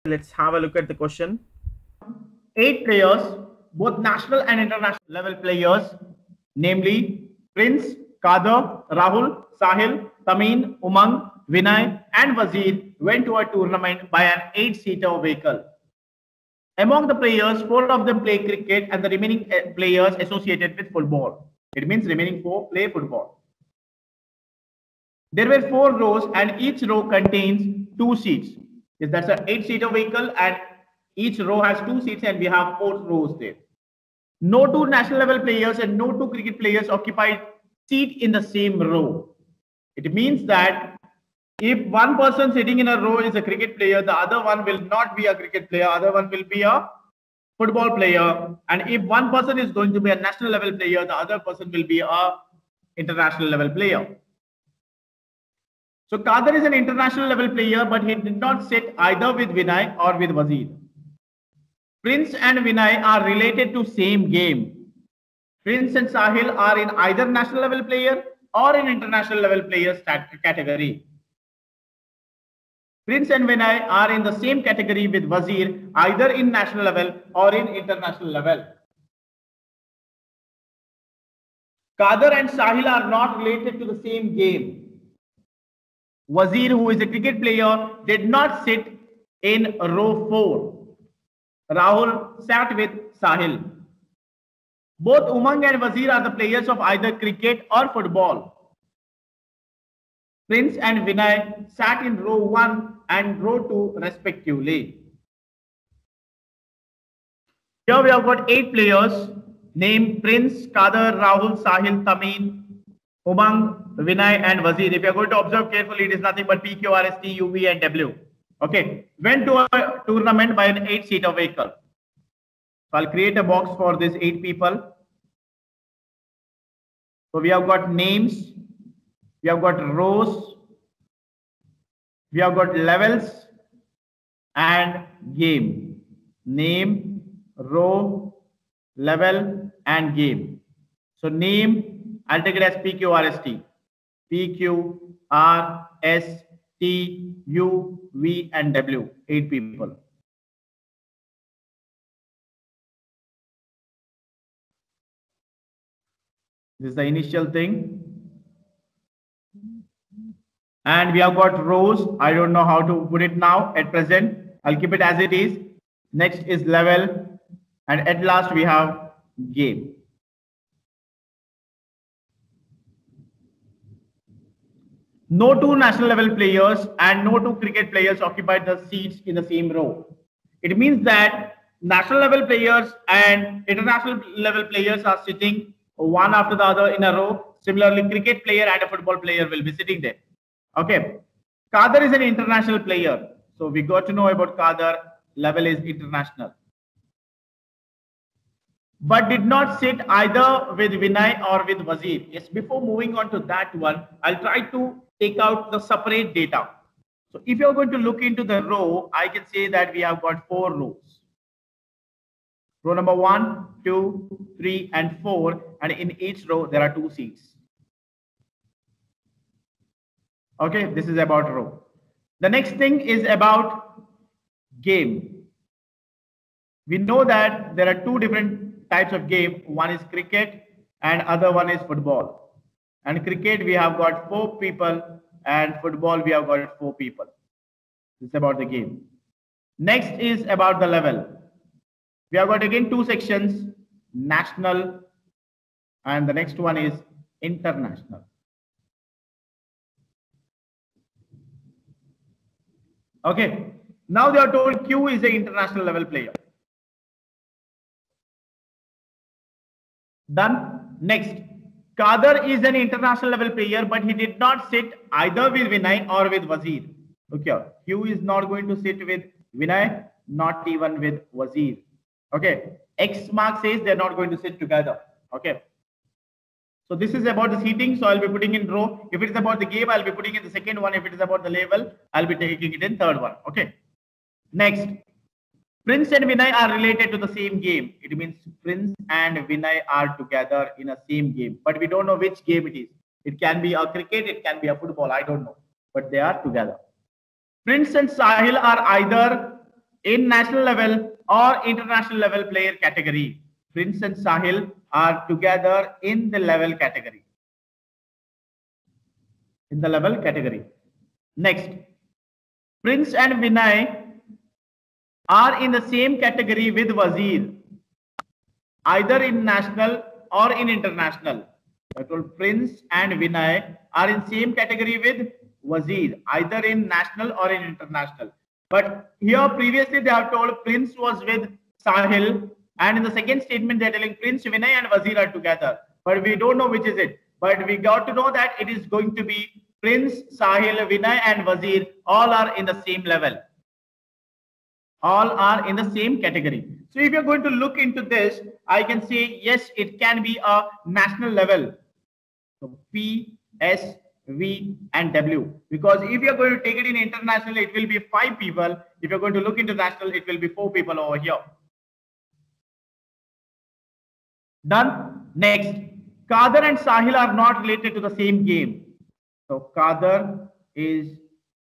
Let's have a look at the question. 8 players, both national and international level players, namely Prince, Kader, Rahul, Sahil, Tamim, Umang, Vinay, and Wazir, went to a tournament by an 8-seater vehicle. Among the players, 4 of them play cricket and the remaining players associated with football. It means remaining 4 play football. There were 4 rows and each row contains 2 seats. Yes, that's an 8-seater vehicle and each row has 2 seats and we have 4 rows there. No 2 national level players and no 2 cricket players occupied seat in the same row. It means that if one person sitting in a row is a cricket player, the other one will not be a cricket player, other one will be a football player. And if one person is going to be a national level player, the other person will be a international level player. So Kader is an international level player, but he did not sit either with Vinay or with Wazir. Prince and Vinay are related to same game. Prince and Sahil are in either national level player or in international level players category. Prince and Vinay are in the same category with Wazir, either in national level or in international level. Kader and Sahil are not related to the same game. Wazir, who is a cricket player, did not sit in row 4. Rahul sat with Sahil. Both Umang and Wazir are the players of either cricket or football. Prince and Vinay sat in row 1 and row 2 respectively. Here we have got 8 players named Prince, Kader, Rahul, Sahil, Tamim, Umang, Vinay and Wazir. If you are going to observe carefully, it is nothing but P, Q, R, S, T, U, V and W. Okay, went to a tournament by an 8-seater vehicle. So I'll create a box for these 8 people. So we have got names, we have got rows, we have got levels and game. Name, row, level and game. So name, I'll take it as PQRST. PQRSTUV and W. 8 people. This is the initial thing. And we have got rows. I don't know how to put it now at present. I'll keep it as it is. Next is level. And at last we have game. No 2 national level players and no 2 cricket players occupied the seats in the same row. It means that national level players and international level players are sitting one after the other in a row. Similarly, cricket player and a football player will be sitting there. Okay. Kader is an international player. So we got to know about Kader. Level is international. But did not sit either with Vinay or with Wazir. Yes, before moving on to that one, I'll try to take out the separate data. So if you're going to look into the row, I can say that we have got 4 rows. Row number 1, 2, 3, and 4. And in each row, there are 2 seats. Okay, this is about row. The next thing is about game. We know that there are 2 different types of game. One is cricket and other one is football. And cricket, we have got 4 people and football, we have got 4 people. This is about the game. Next is about the level. We have got again 2 sections, national and the next one is international. Okay, now they are told Q is an international level player. Done. Next, Kader is an international level player, but he did not sit either with Vinay or with Wazir. Okay, Q is not going to sit with Vinay, not even with Wazir. Okay, X mark says they're not going to sit together. Okay, so this is about the seating, so I'll be putting in row. If it is about the game, I'll be putting in the second one. If it is about the level, I'll be taking it in third one. Okay, next. Prince and Vinay are related to the same game. It means Prince and Vinay are together in a same game, but we don't know which game it is. It can be a cricket, it can be a football, I don't know, but they are together. Prince and Sahil are either in national level or international level player category. Prince and Sahil are together in the level category. In the level category. Next, Prince and Vinay are in the same category with Wazir, either in national or in international. I told Prince and Vinay are in same category with Wazir, either in national or in international. But here previously they have told Prince was with Sahil, and in the second statement they're telling Prince, Vinay and Wazir are together. But we don't know which is it. But we got to know that it is going to be Prince, Sahil, Vinay and Wazir all are in the same level. All are in the same category. So if you're going to look into this, I can say, yes, it can be a national level. So P, S, V and W. Because if you're going to take it in international, it will be 5 people. If you're going to look into national, it will be 4 people over here. Done. Next, Kader and Sahil are not related to the same game. So Kader is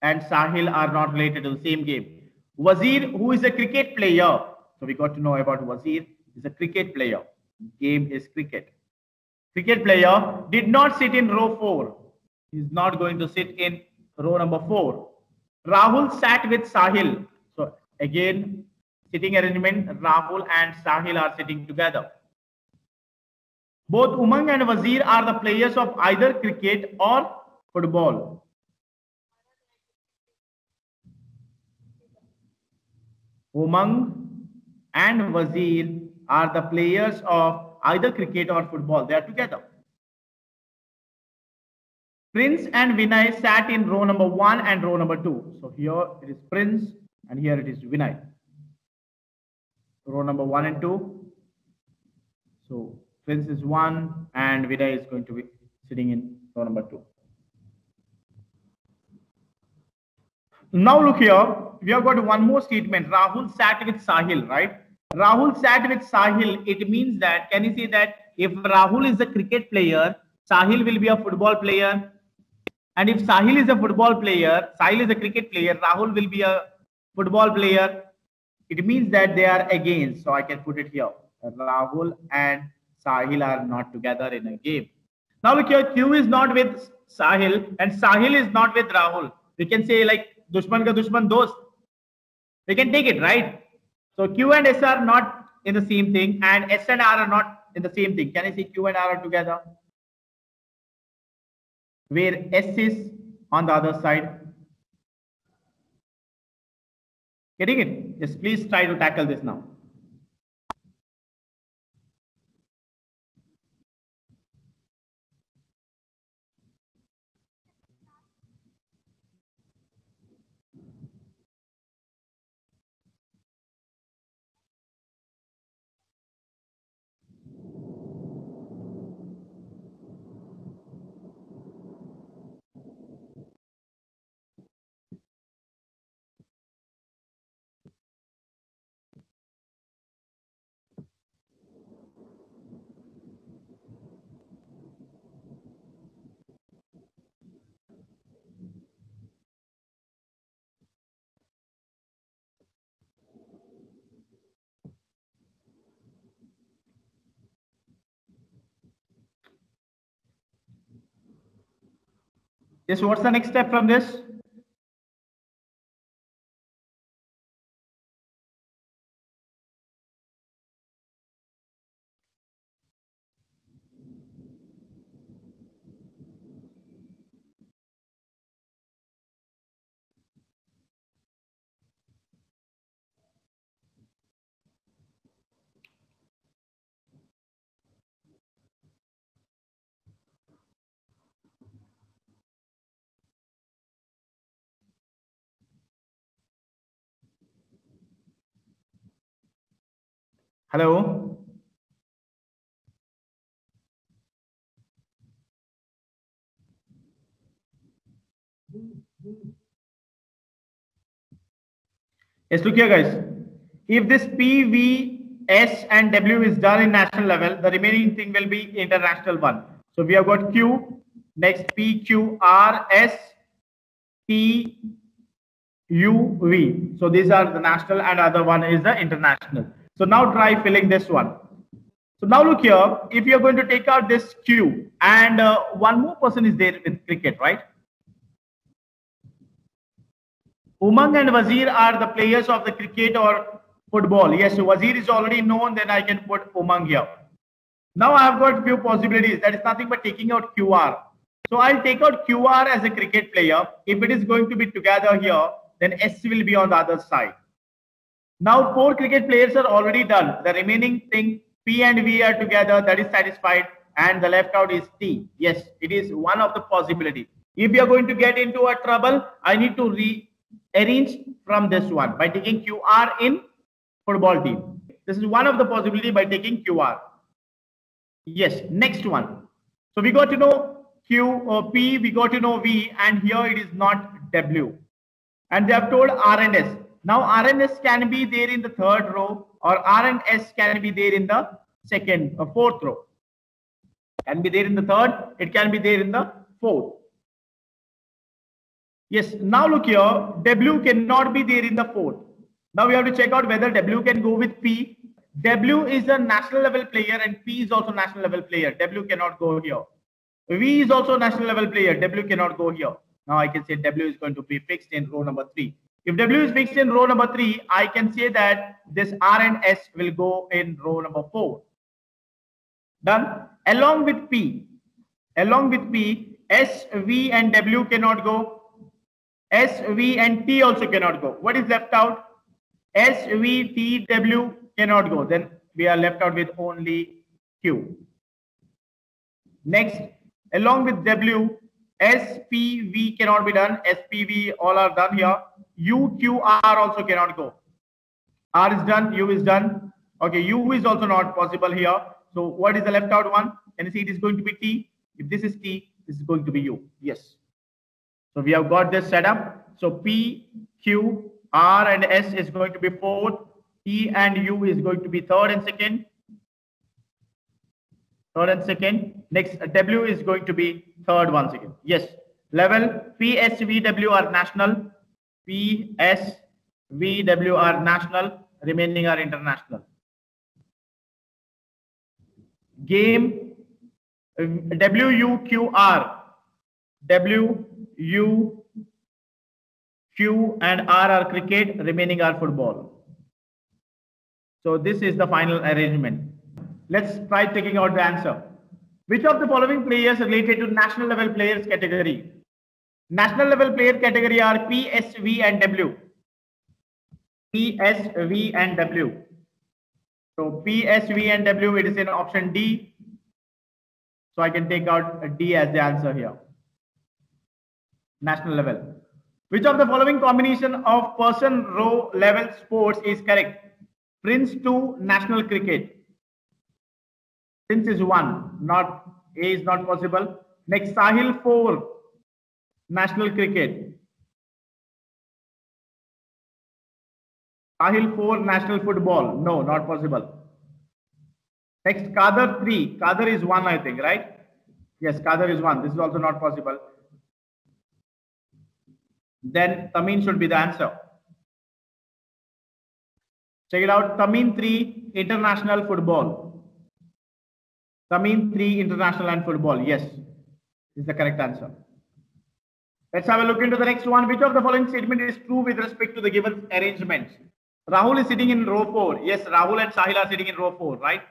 and Sahil are not related to the same game. Wazir, who is a cricket player. So we got to know about Wazir. He's a cricket player. Game is cricket. Cricket player did not sit in row 4. He's not going to sit in row number 4. Rahul sat with Sahil. So again, sitting arrangement, Rahul and Sahil are sitting together. Both Umang and Wazir are the players of either cricket or football. Umang and Wazir are the players of either cricket or football. They are together. Prince and Vinay sat in row number 1 and row number 2. So here it is Prince and here it is Vinay. Row number 1 and 2. So Prince is 1 and Vinay is going to be sitting in row number 2. Now look here, we have got one more statement. Rahul sat with Sahil, right? Rahul sat with Sahil. It means that, can you say that if Rahul is a cricket player, Sahil will be a football player. And if Sahil is a football player, Sahil is a cricket player, Rahul will be a football player. It means that they are against. So I can put it here. Rahul and Sahil are not together in a game. Now look here, Q is not with Sahil and Sahil is not with Rahul. We can say like Dushman ka Dushman dost. We can take it, right? So Q and S are not in the same thing and S and R are not in the same thing. Can I say Q and R are together? Where S is on the other side. Getting it? Yes, please try to tackle this now. Yes, what's the next step from this? Hello? Yes, look here, guys. If this P, V, S, and W is done in national level, the remaining thing will be international one. So we have got Q, next P, Q, R, S, T, UV. So these are the national and other one is the international. So now try filling this one. So now look here, if you're going to take out this Q and one more person is there with cricket, right? Umang and Wazir are the players of the cricket or football. Yes, so Wazir is already known, then I can put Umang here. Now I have got few possibilities. That is nothing but taking out QR. So I'll take out QR as a cricket player. If it is going to be together here, then S will be on the other side. Now 4 cricket players are already done. The remaining thing, P and V are together, that is satisfied. And the left out is T. Yes, it is one of the possibility. If you are going to get into a trouble, I need to rearrange from this one by taking QR in football team. This is one of the possibility by taking QR. Yes, next one. So we got to know Q or P, we got to know V, and here it is not W. And they have told R and S. Now R and S can be there in the third row, or R and S can be there in the second or fourth row. Can be there in the third, it can be there in the fourth. Yes, now look here, W cannot be there in the fourth. Now we have to check out whether W can go with P. W is a national level player and P is also national level player. W cannot go here. V is also national level player. W cannot go here. Now I can say W is going to be fixed in row number 3. If W is fixed in row number 3, I can say that this R and S will go in row number 4. Done. Along with P, S, V and W cannot go. S, V and T also cannot go. What is left out? S, V, T, W cannot go. Then we are left out with only Q. Next, along with W, S, P, V cannot be done. S, P, V all are done here. U, Q, R also cannot go. R is done, U is done. Okay, U is also not possible here. So what is the left out one? Can you see it is going to be T? If this is T, this is going to be U. Yes. So we have got this set up. So P, Q, R and S is going to be fourth. T and U is going to be third and second. Next, W is going to be third once again. Yes. Level P, S, V, W are national. P, S, V, W are national. Remaining are international. Game W, U, Q, R. W, U, Q and R are cricket. Remaining are football. So this is the final arrangement. Let's try taking out the answer. Which of the following players related to national level players category? National level player category are P, S, V and W. P, S, V and W. So P, S, V and W, it is in option D. So I can take out D as the answer here. National level. Which of the following combination of person row level sports is correct? Prince 2, national cricket. Prince is 1, not A is not possible. Next, Sahil 4, national cricket. Sahil 4, national football. No, not possible. Next, Kader 3. Kader is 1, I think, right? Yes, Kader is 1. This is also not possible. Then Tamin should be the answer. Check it out. Tamin 3, international football. Tamin 3, international and football. Yes, is the correct answer. Let's have a look into the next one. Which of the following statement is true with respect to the given arrangements? Rahul is sitting in row 4. Yes, Rahul and Sahil are sitting in row 4, right?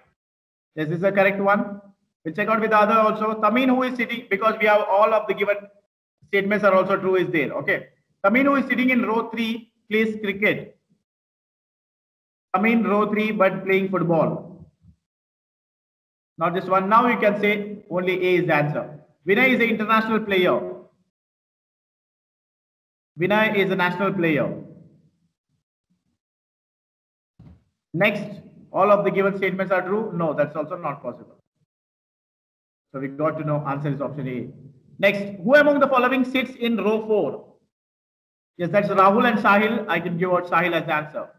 Yes, this is the correct one. We'll check out with the other also. Tamin, who is sitting, because we have all of the given statements are also true, is there. Okay. Tamin, who is sitting in row 3, plays cricket. Tamin, row 3, but playing football. Not this one. Now you can say only A is the answer. Vinay is an international player. Vinay is a national player. Next, all of the given statements are true. No, that's also not possible. So we got to know answer is option A. Next, who among the following sits in row 4? Yes, that's Rahul and Sahil. I can give out Sahil as the answer.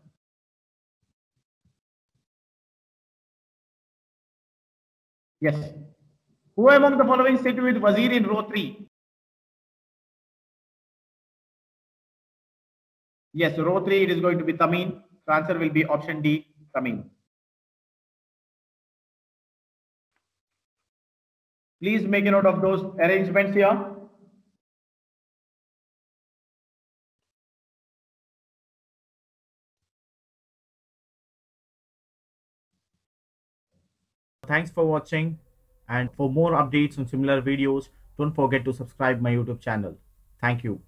Yes. Who among the following sit with Wazir in row 3? Yes, row 3, it is going to be Tamim. So answer will be option D, Tamim. Please make a note of those arrangements here. Thanks for watching, and for more updates on similar videos, don't forget to subscribe my YouTube channel. Thank you.